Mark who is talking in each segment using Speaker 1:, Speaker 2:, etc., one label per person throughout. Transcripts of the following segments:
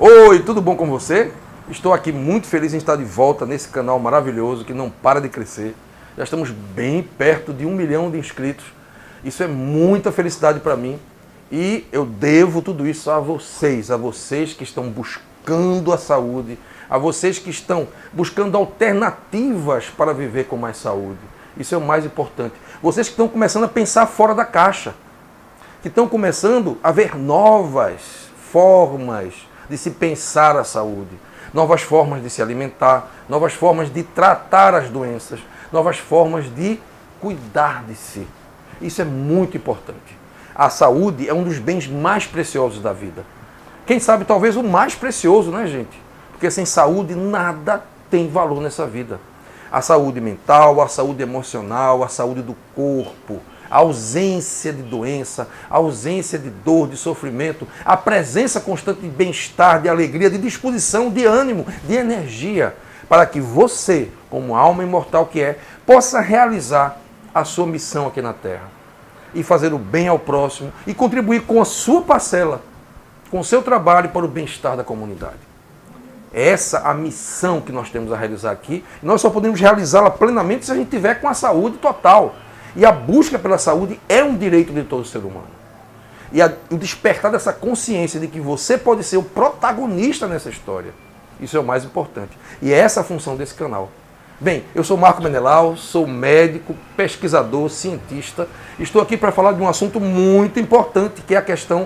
Speaker 1: Oi, tudo bom com você? Estou aqui muito feliz em estar de volta nesse canal maravilhoso que não para de crescer. Já estamos bem perto de 1 milhão de inscritos. Isso é muita felicidade para mim e eu devo tudo isso a vocês que estão buscando a saúde, a vocês que estão buscando alternativas para viver com mais saúde. Isso é o mais importante. Vocês que estão começando a pensar fora da caixa, que estão começando a ver novas formas de se pensar a saúde, novas formas de se alimentar, novas formas de tratar as doenças, novas formas de cuidar de si. Isso é muito importante. A saúde é um dos bens mais preciosos da vida. Quem sabe talvez o mais precioso, né, gente? Porque sem saúde nada tem valor nessa vida. A saúde mental, a saúde emocional, a saúde do corpo, a ausência de doença, a ausência de dor, de sofrimento, a presença constante de bem-estar, de alegria, de disposição, de ânimo, de energia, para que você, como alma imortal que é, possa realizar a sua missão aqui na Terra e fazer o bem ao próximo e contribuir com a sua parcela, com o seu trabalho para o bem-estar da comunidade. É essa a missão que nós temos a realizar aqui. Nós só podemos realizá-la plenamente se a gente tiver com a saúde total. E a busca pela saúde é um direito de todo ser humano. E o despertar dessa consciência de que você pode ser o protagonista nessa história. Isso é o mais importante. E é essa a função desse canal. Bem, eu sou Marco Menelau, sou médico, pesquisador, cientista. Estou aqui para falar de um assunto muito importante, que é a questão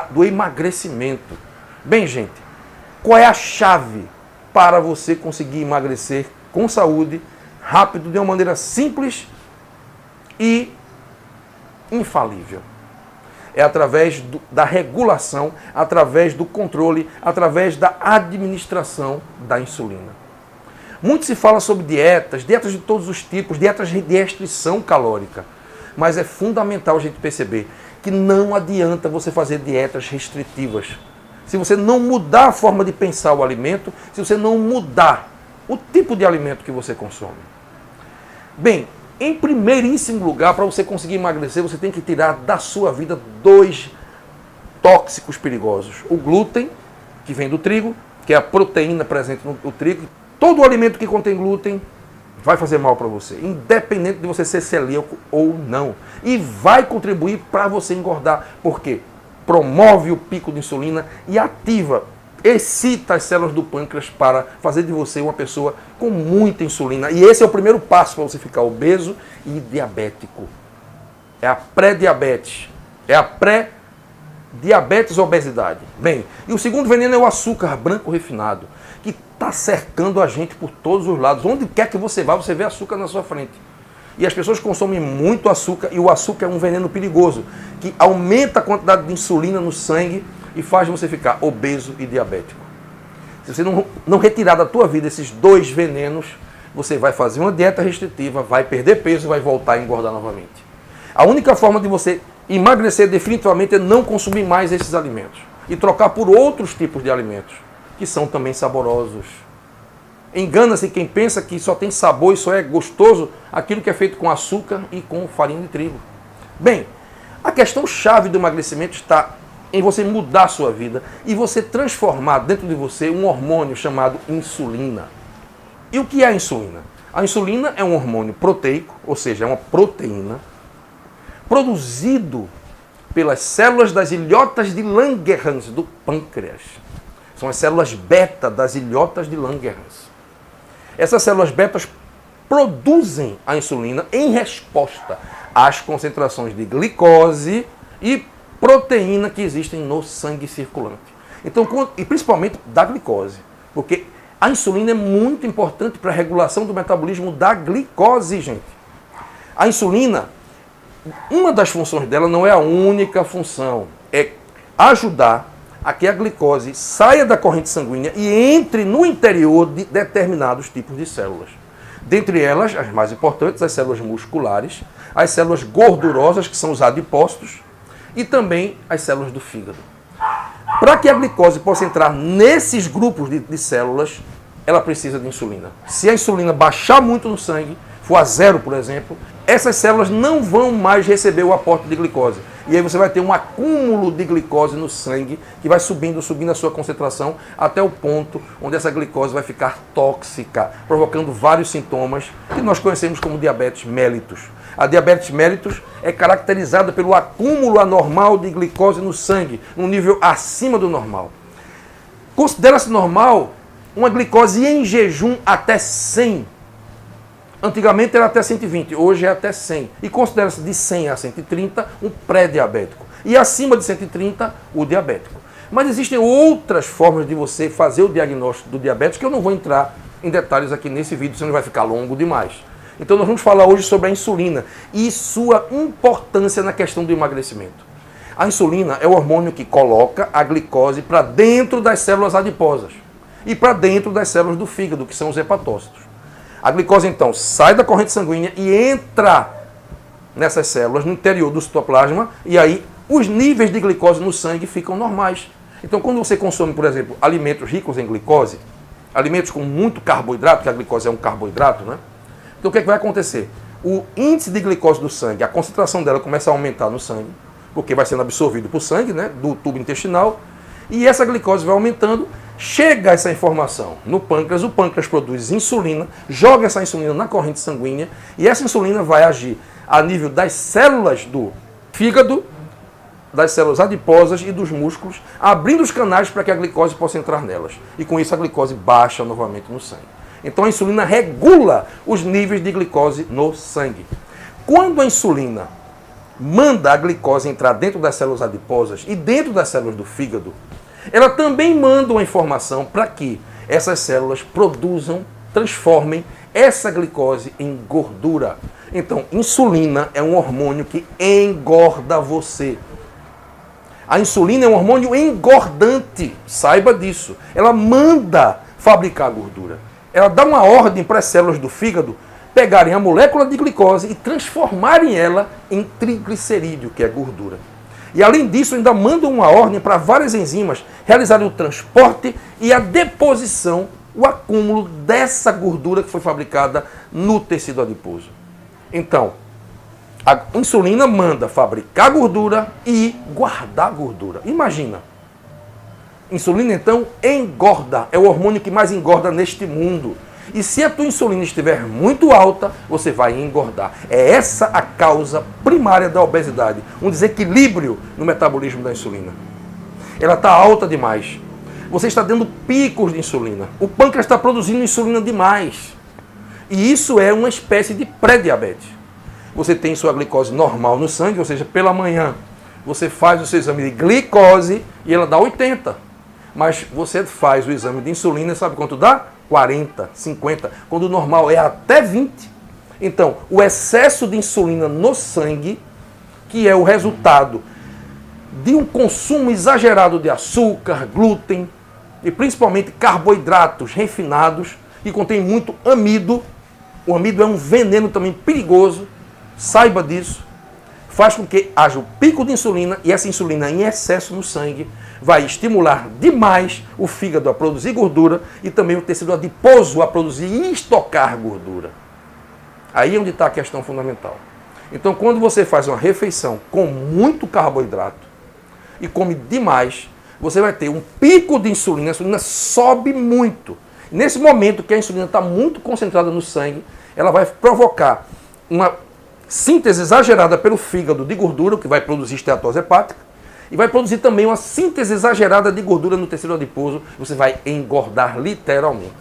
Speaker 1: do emagrecimento. Bem, gente, qual é a chave para você conseguir emagrecer com saúde, rápido, de uma maneira simples e infalível? É através da regulação, através do controle, através da administração da insulina. Muito se fala sobre dietas de todos os tipos, dietas de restrição calórica. Mas é fundamental a gente perceber que não adianta você fazer dietas restritivas. Se você não mudar a forma de pensar o alimento, se você não mudar o tipo de alimento que você consome. Bem, em primeiríssimo lugar, para você conseguir emagrecer, você tem que tirar da sua vida 2 tóxicos perigosos. O glúten, que vem do trigo, que é a proteína presente no trigo. Todo alimento que contém glúten vai fazer mal para você, independente de você ser celíaco ou não. E vai contribuir para você engordar. Por quê? Promove o pico de insulina e excita as células do pâncreas para fazer de você uma pessoa com muita insulina. E esse é o primeiro passo para você ficar obeso e diabético. É a pré-diabetes. É a pré-diabetes obesidade. Bem, e o segundo veneno é o açúcar branco refinado, que está cercando a gente por todos os lados. Onde quer que você vá, você vê açúcar na sua frente. E as pessoas consomem muito açúcar, e o açúcar é um veneno perigoso, que aumenta a quantidade de insulina no sangue e faz você ficar obeso e diabético. Se você não retirar da tua vida esses 2 venenos, você vai fazer uma dieta restritiva, vai perder peso e vai voltar a engordar novamente. A única forma de você emagrecer definitivamente é não consumir mais esses alimentos e trocar por outros tipos de alimentos, que são também saborosos. Engana-se quem pensa que só tem sabor e só é gostoso aquilo que é feito com açúcar e com farinha de trigo. Bem, a questão chave do emagrecimento está em você mudar a sua vida e você transformar dentro de você um hormônio chamado insulina. E o que é a insulina? A insulina é um hormônio proteico, ou seja, é uma proteína, produzido pelas células das ilhotas de Langerhans do pâncreas. São as células beta das ilhotas de Langerhans. Essas células betas produzem a insulina em resposta às concentrações de glicose e proteína que existem no sangue circulante. Então, e principalmente da glicose, porque a insulina é muito importante para a regulação do metabolismo da glicose, gente. A insulina, uma das funções dela, não é a única função, é ajudar a que a glicose saia da corrente sanguínea e entre no interior de determinados tipos de células. Dentre elas, as mais importantes, as células musculares, as células gordurosas, que são os adipócitos, e também as células do fígado. Para que a glicose possa entrar nesses grupos de células, ela precisa de insulina. Se a insulina baixar muito no sangue, for a zero, por exemplo, essas células não vão mais receber o aporte de glicose. E aí você vai ter um acúmulo de glicose no sangue que vai subindo a sua concentração até o ponto onde essa glicose vai ficar tóxica, provocando vários sintomas que nós conhecemos como diabetes mellitus. A diabetes mellitus é caracterizada pelo acúmulo anormal de glicose no sangue, num nível acima do normal. Considera-se normal uma glicose em jejum até 100. Antigamente era até 120, hoje é até 100. E considera-se de 100 a 130 um pré-diabético. E acima de 130, o diabético. Mas existem outras formas de você fazer o diagnóstico do diabetes que eu não vou entrar em detalhes aqui nesse vídeo, senão vai ficar longo demais. Então nós vamos falar hoje sobre a insulina e sua importância na questão do emagrecimento. A insulina é o hormônio que coloca a glicose para dentro das células adiposas e para dentro das células do fígado, que são os hepatócitos. A glicose, então, sai da corrente sanguínea e entra nessas células, no interior do citoplasma, e aí os níveis de glicose no sangue ficam normais. Então, quando você consome, por exemplo, alimentos ricos em glicose, alimentos com muito carboidrato, que a glicose é um carboidrato, né? Então, o que é que vai acontecer? O índice de glicose do sangue, a concentração dela começa a aumentar no sangue, porque vai sendo absorvido por sangue, né, do tubo intestinal, e essa glicose vai aumentando. Chega essa informação no pâncreas, o pâncreas produz insulina, joga essa insulina na corrente sanguínea e essa insulina vai agir a nível das células do fígado, das células adiposas e dos músculos, abrindo os canais para que a glicose possa entrar nelas. E com isso a glicose baixa novamente no sangue. Então a insulina regula os níveis de glicose no sangue. Quando a insulina manda a glicose entrar dentro das células adiposas e dentro das células do fígado, ela também manda uma informação para que essas células produzam, transformem essa glicose em gordura. Então, insulina é um hormônio que engorda você. A insulina é um hormônio engordante, saiba disso. Ela manda fabricar gordura. Ela dá uma ordem para as células do fígado pegarem a molécula de glicose e transformarem ela em triglicerídeo, que é gordura. E além disso, ainda manda uma ordem para várias enzimas realizarem o transporte e a deposição, o acúmulo dessa gordura que foi fabricada no tecido adiposo. Então, a insulina manda fabricar gordura e guardar gordura. Imagina. Insulina, então, engorda. É o hormônio que mais engorda neste mundo. E se a tua insulina estiver muito alta, você vai engordar. É essa a causa primária da obesidade. Um desequilíbrio no metabolismo da insulina. Ela está alta demais. Você está dando picos de insulina. O pâncreas está produzindo insulina demais. E isso é uma espécie de pré-diabetes. Você tem sua glicose normal no sangue, ou seja, pela manhã você faz o seu exame de glicose e ela dá 80. Mas você faz o exame de insulina e sabe quanto dá? 40, 50, quando o normal é até 20. Então, o excesso de insulina no sangue, que é o resultado de um consumo exagerado de açúcar, glúten e principalmente carboidratos refinados, que contém muito amido. O amido é um veneno também perigoso, saiba disso. Faz com que haja o pico de insulina e essa insulina em excesso no sangue vai estimular demais o fígado a produzir gordura e também o tecido adiposo a produzir e estocar gordura. Aí é onde está a questão fundamental. Então, quando você faz uma refeição com muito carboidrato e come demais, você vai ter um pico de insulina, a insulina sobe muito. Nesse momento que a insulina está muito concentrada no sangue, ela vai provocar uma síntese exagerada pelo fígado de gordura, que vai produzir esteatose hepática, e vai produzir também uma síntese exagerada de gordura no tecido adiposo, você vai engordar literalmente.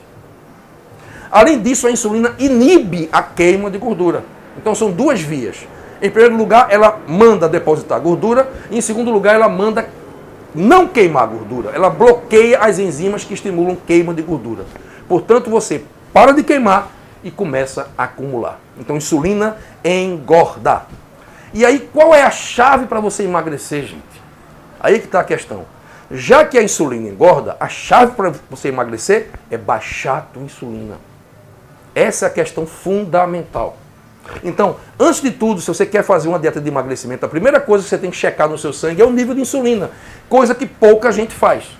Speaker 1: Além disso, a insulina inibe a queima de gordura. Então são duas vias. Em primeiro lugar, ela manda depositar gordura, e em segundo lugar, ela manda não queimar gordura. Ela bloqueia as enzimas que estimulam queima de gordura. Portanto, você para de queimar e começa a acumular. Então, insulina engorda. E aí, qual é a chave para você emagrecer, gente? Aí que está a questão. Já que a insulina engorda, a chave para você emagrecer é baixar a tua insulina. Essa é a questão fundamental. Então, antes de tudo, se você quer fazer uma dieta de emagrecimento, a primeira coisa que você tem que checar no seu sangue é o nível de insulina, coisa que pouca gente faz.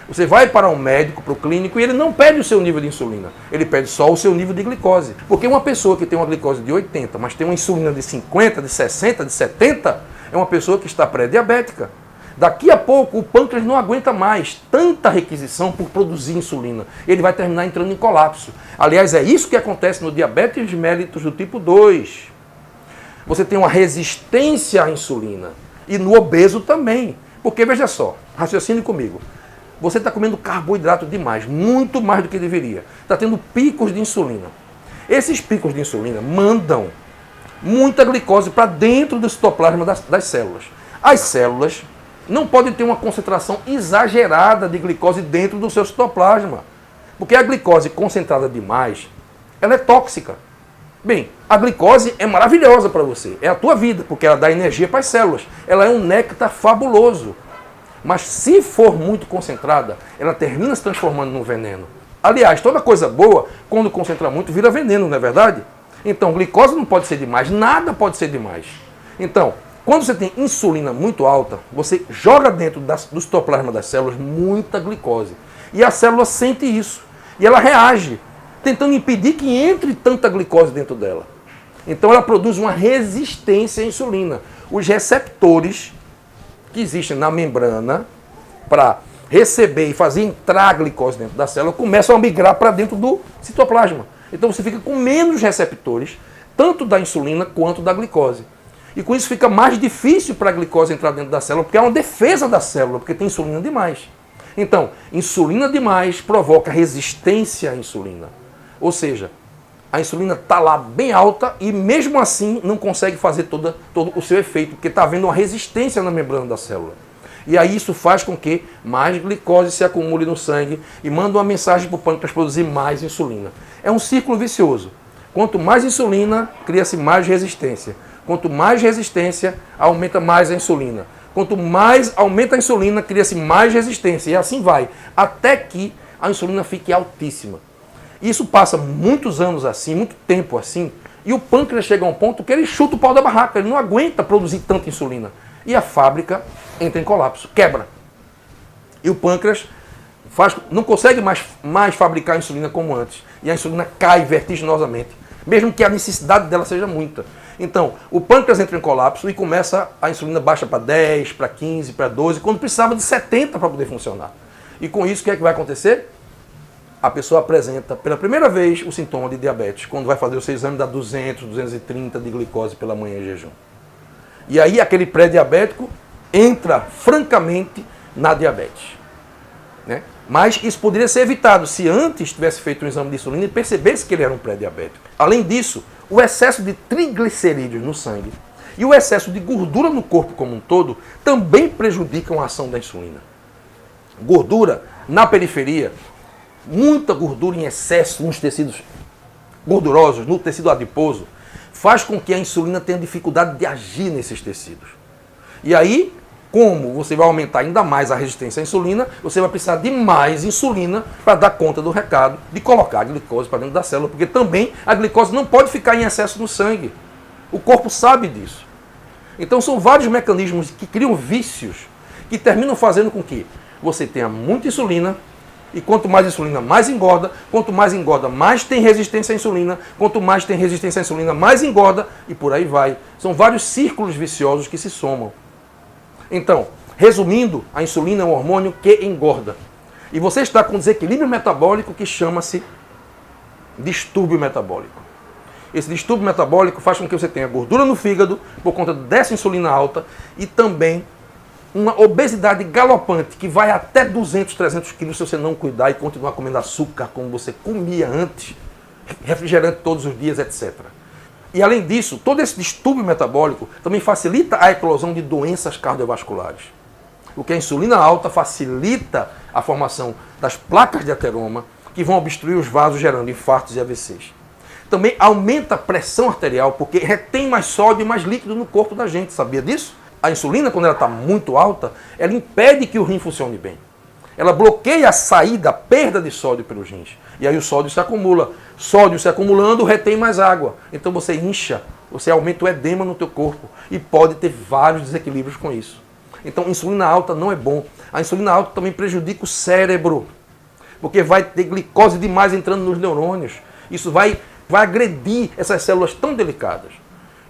Speaker 1: Você vai para um médico, para o clínico, e ele não pede o seu nível de insulina. Ele pede só o seu nível de glicose. Porque uma pessoa que tem uma glicose de 80, mas tem uma insulina de 50, de 60, de 70, é uma pessoa que está pré-diabética. Daqui a pouco o pâncreas não aguenta mais tanta requisição por produzir insulina. Ele vai terminar entrando em colapso. Aliás, é isso que acontece no diabetes mellitus do tipo 2. Você tem uma resistência à insulina. E no obeso também. Porque, veja só, raciocine comigo. Você está comendo carboidrato demais, muito mais do que deveria. Está tendo picos de insulina. Esses picos de insulina mandam muita glicose para dentro do citoplasma das células. As células não podem ter uma concentração exagerada de glicose dentro do seu citoplasma. Porque a glicose concentrada demais, ela é tóxica. Bem, a glicose é maravilhosa para você, é a tua vida, porque ela dá energia para as células. Ela é um néctar fabuloso. Mas se for muito concentrada, ela termina se transformando num veneno. Aliás, toda coisa boa, quando concentra muito, vira veneno, não é verdade? Então, glicose não pode ser demais, nada pode ser demais. Então, quando você tem insulina muito alta, você joga dentro do citoplasma das células muita glicose. E a célula sente isso. E ela reage, tentando impedir que entre tanta glicose dentro dela. Então, ela produz uma resistência à insulina. Os receptores que existem na membrana para receber e fazer entrar a glicose dentro da célula começam a migrar para dentro do citoplasma. Então você fica com menos receptores, tanto da insulina quanto da glicose. E com isso fica mais difícil para a glicose entrar dentro da célula, porque é uma defesa da célula, porque tem insulina demais. Então, insulina demais provoca resistência à insulina. Ou seja, a insulina está lá bem alta e mesmo assim não consegue fazer todo o seu efeito, porque está havendo uma resistência na membrana da célula. E aí isso faz com que mais glicose se acumule no sangue e manda uma mensagem para o pâncreas produzir mais insulina. É um círculo vicioso. Quanto mais insulina, cria-se mais resistência. Quanto mais resistência, aumenta mais a insulina. Quanto mais aumenta a insulina, cria-se mais resistência. E assim vai, até que a insulina fique altíssima. Isso passa muitos anos assim, muito tempo assim, e o pâncreas chega a um ponto que ele chuta o pau da barraca, ele não aguenta produzir tanta insulina. E a fábrica entra em colapso, quebra. E o pâncreas não consegue mais fabricar insulina como antes. E a insulina cai vertiginosamente, mesmo que a necessidade dela seja muita. Então, o pâncreas entra em colapso e começa a insulina baixa para 10, para 15, para 12, quando precisava de 70 para poder funcionar. E com isso, o que é que vai acontecer? A pessoa apresenta pela primeira vez o sintoma de diabetes. Quando vai fazer o seu exame, dá 200, 230 de glicose pela manhã em jejum. E aí aquele pré-diabético entra francamente na diabetes. Né? Mas isso poderia ser evitado se antes tivesse feito um exame de insulina e percebesse que ele era um pré-diabético. Além disso, o excesso de triglicerídeos no sangue e o excesso de gordura no corpo como um todo também prejudicam a ação da insulina. Gordura na periferia, muita gordura em excesso nos tecidos gordurosos, no tecido adiposo, faz com que a insulina tenha dificuldade de agir nesses tecidos. E aí, como você vai aumentar ainda mais a resistência à insulina, você vai precisar de mais insulina para dar conta do recado de colocar a glicose para dentro da célula, porque também a glicose não pode ficar em excesso no sangue. O corpo sabe disso. Então são vários mecanismos que criam vícios que terminam fazendo com que você tenha muita insulina, e quanto mais insulina, mais engorda. Quanto mais engorda, mais tem resistência à insulina. Quanto mais tem resistência à insulina, mais engorda. E por aí vai. São vários círculos viciosos que se somam. Então, resumindo, a insulina é um hormônio que engorda. E você está com um desequilíbrio metabólico que chama-se distúrbio metabólico. Esse distúrbio metabólico faz com que você tenha gordura no fígado por conta dessa insulina alta e também uma obesidade galopante que vai até 200, 300 quilos se você não cuidar e continuar comendo açúcar como você comia antes, refrigerante todos os dias, etc. E além disso, todo esse distúrbio metabólico também facilita a eclosão de doenças cardiovasculares. Porque a insulina alta facilita a formação das placas de ateroma que vão obstruir os vasos gerando infartos e AVCs. Também aumenta a pressão arterial porque retém mais sódio e mais líquido no corpo da gente, sabia disso? A insulina, quando ela está muito alta, ela impede que o rim funcione bem. Ela bloqueia a saída, a perda de sódio pelos rins. E aí o sódio se acumula. Sódio se acumulando, retém mais água. Então você incha, você aumenta o edema no teu corpo. E pode ter vários desequilíbrios com isso. Então, insulina alta não é bom. A insulina alta também prejudica o cérebro, porque vai ter glicose demais entrando nos neurônios. Isso vai agredir essas células tão delicadas.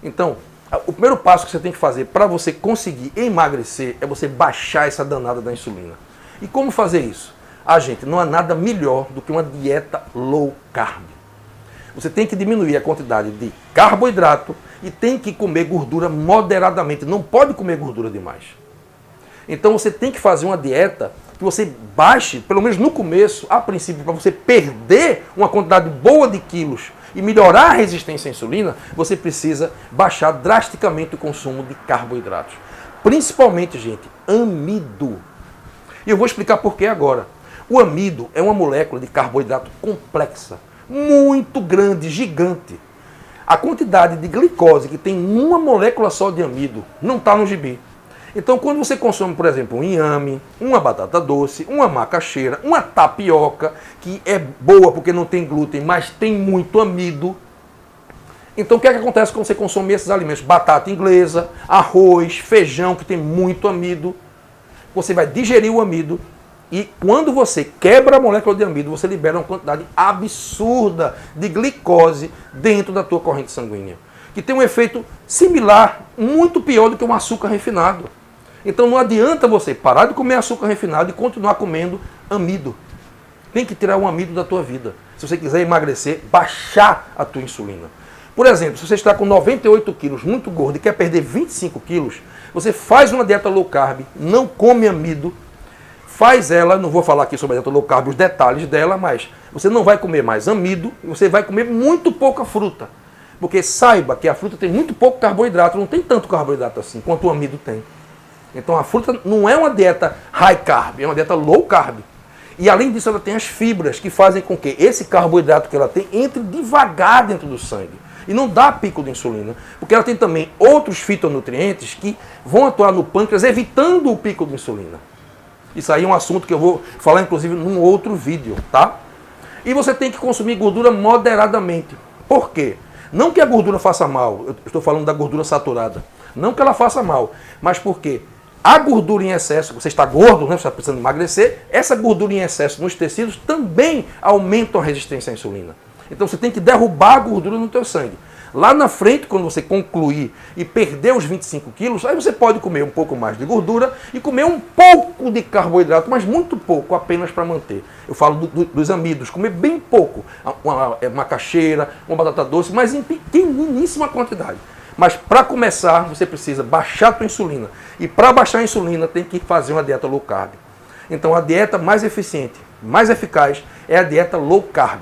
Speaker 1: Então, o primeiro passo que você tem que fazer para você conseguir emagrecer é você baixar essa danada da insulina. E como fazer isso? Gente, não há nada melhor do que uma dieta low carb. Você tem que diminuir a quantidade de carboidrato e tem que comer gordura moderadamente. Não pode comer gordura demais. Então você tem que fazer uma dieta que você baixe, pelo menos no começo, a princípio, para você perder uma quantidade boa de quilos e melhorar a resistência à insulina, você precisa baixar drasticamente o consumo de carboidratos. Principalmente, gente, amido. E eu vou explicar por que agora. O amido é uma molécula de carboidrato complexa, muito grande, gigante. A quantidade de glicose que tem uma molécula só de amido não está no gibi. Então, quando você consome, por exemplo, um inhame, uma batata doce, uma macaxeira, uma tapioca, que é boa porque não tem glúten, mas tem muito amido. Então, o que é que acontece quando você consome esses alimentos? Batata inglesa, arroz, feijão, que tem muito amido. Você vai digerir o amido e quando você quebra a molécula de amido, você libera uma quantidade absurda de glicose dentro da tua corrente sanguínea, que tem um efeito similar, muito pior do que um açúcar refinado. Então não adianta você parar de comer açúcar refinado e continuar comendo amido. Tem que tirar o amido da tua vida. Se você quiser emagrecer, baixar a tua insulina. Por exemplo, se você está com 98 quilos, muito gordo e quer perder 25 quilos, você faz uma dieta low carb, não come amido, faz ela, não vou falar aqui sobre a dieta low carb, os detalhes dela, mas você não vai comer mais amido e você vai comer muito pouca fruta. Porque saiba que a fruta tem muito pouco carboidrato, não tem tanto carboidrato assim quanto o amido tem. Então a fruta não é uma dieta high carb, é uma dieta low carb. E além disso ela tem as fibras que fazem com que esse carboidrato que ela tem entre devagar dentro do sangue. E não dá pico de insulina, porque ela tem também outros fitonutrientes que vão atuar no pâncreas evitando o pico de insulina. Isso aí é um assunto que eu vou falar inclusive num outro vídeo, tá? E você tem que consumir gordura moderadamente. Por quê? Não que a gordura faça mal, eu estou falando da gordura saturada. Não que ela faça mal, mas porque a gordura em excesso, você está gordo, né, você está precisando emagrecer, essa gordura em excesso nos tecidos também aumenta a resistência à insulina. Então você tem que derrubar a gordura no teu sangue. Lá na frente, quando você concluir e perder os 25 quilos, aí você pode comer um pouco mais de gordura e comer um pouco de carboidrato, mas muito pouco, apenas para manter. Eu falo dos amidos, comer bem pouco, uma macaxeira, uma batata doce, mas em pequeniníssima quantidade. Mas para começar, você precisa baixar a tua insulina. E para baixar a insulina, tem que fazer uma dieta low carb. Então a dieta mais eficiente, mais eficaz, é a dieta low carb,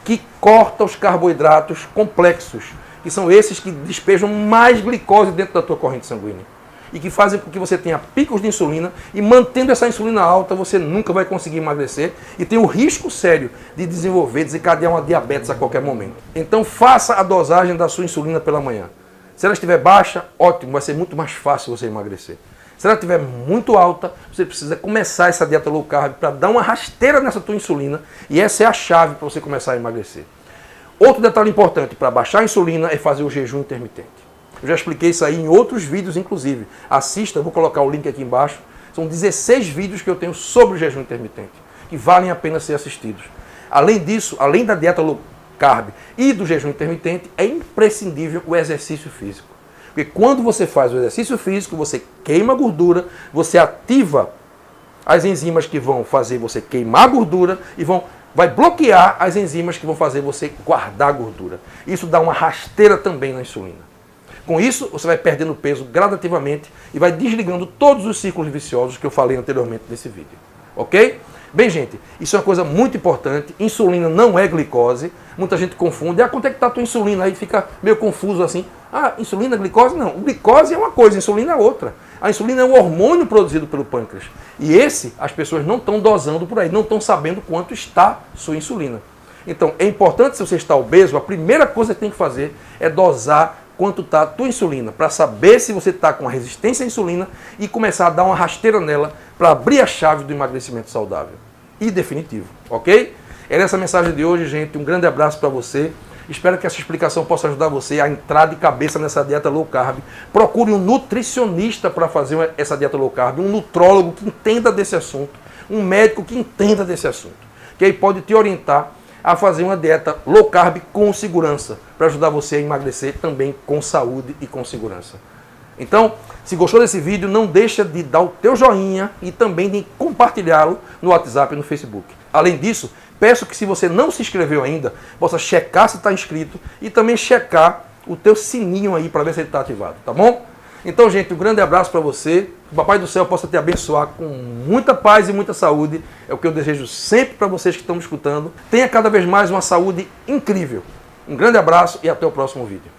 Speaker 1: que corta os carboidratos complexos, que são esses que despejam mais glicose dentro da tua corrente sanguínea. E que fazem com que você tenha picos de insulina, e mantendo essa insulina alta, você nunca vai conseguir emagrecer e tem o risco sério de desencadear uma diabetes a qualquer momento. Então faça a dosagem da sua insulina pela manhã. Se ela estiver baixa, ótimo, vai ser muito mais fácil você emagrecer. Se ela estiver muito alta, você precisa começar essa dieta low carb para dar uma rasteira nessa tua insulina, e essa é a chave para você começar a emagrecer. Outro detalhe importante para baixar a insulina é fazer o jejum intermitente. Eu já expliquei isso aí em outros vídeos, inclusive. Assista, eu vou colocar o link aqui embaixo. São 16 vídeos que eu tenho sobre o jejum intermitente, que valem a pena ser assistidos. Além disso, além da dieta low carb e do jejum intermitente, é imprescindível o exercício físico. Porque quando você faz o exercício físico, você queima gordura, você ativa as enzimas que vão fazer você queimar gordura e vai bloquear as enzimas que vão fazer você guardar gordura. Isso dá uma rasteira também na insulina. Com isso, você vai perdendo peso gradativamente e vai desligando todos os ciclos viciosos que eu falei anteriormente nesse vídeo. Ok? Bem, gente, isso é uma coisa muito importante. Insulina não é glicose. Muita gente confunde. Quanto é que está a tua insulina? Aí fica meio confuso assim. Insulina, glicose? Não. Glicose é uma coisa, insulina é outra. A insulina é um hormônio produzido pelo pâncreas. E as pessoas não estão dosando por aí, não estão sabendo quanto está sua insulina. Então, é importante, se você está obeso, a primeira coisa que tem que fazer é dosar quanto está a tua insulina, para saber se você está com resistência à insulina e começar a dar uma rasteira nela para abrir a chave do emagrecimento saudável e definitivo, ok? Era essa a mensagem de hoje, gente. Um grande abraço para você. Espero que essa explicação possa ajudar você a entrar de cabeça nessa dieta low carb. Procure um nutricionista para fazer essa dieta low carb, um nutrólogo que entenda desse assunto, um médico que entenda desse assunto, que aí pode te orientar a fazer uma dieta low carb com segurança, para ajudar você a emagrecer também com saúde e com segurança. Então, se gostou desse vídeo, não deixa de dar o teu joinha e também de compartilhá-lo no WhatsApp e no Facebook. Além disso, peço que se você não se inscreveu ainda, possa checar se está inscrito e também checar o teu sininho aí para ver se ele está ativado, tá bom? Então, gente, um grande abraço para você. Que o Papai do Céu possa te abençoar com muita paz e muita saúde. É o que eu desejo sempre para vocês que estão me escutando. Tenha cada vez mais uma saúde incrível. Um grande abraço e até o próximo vídeo.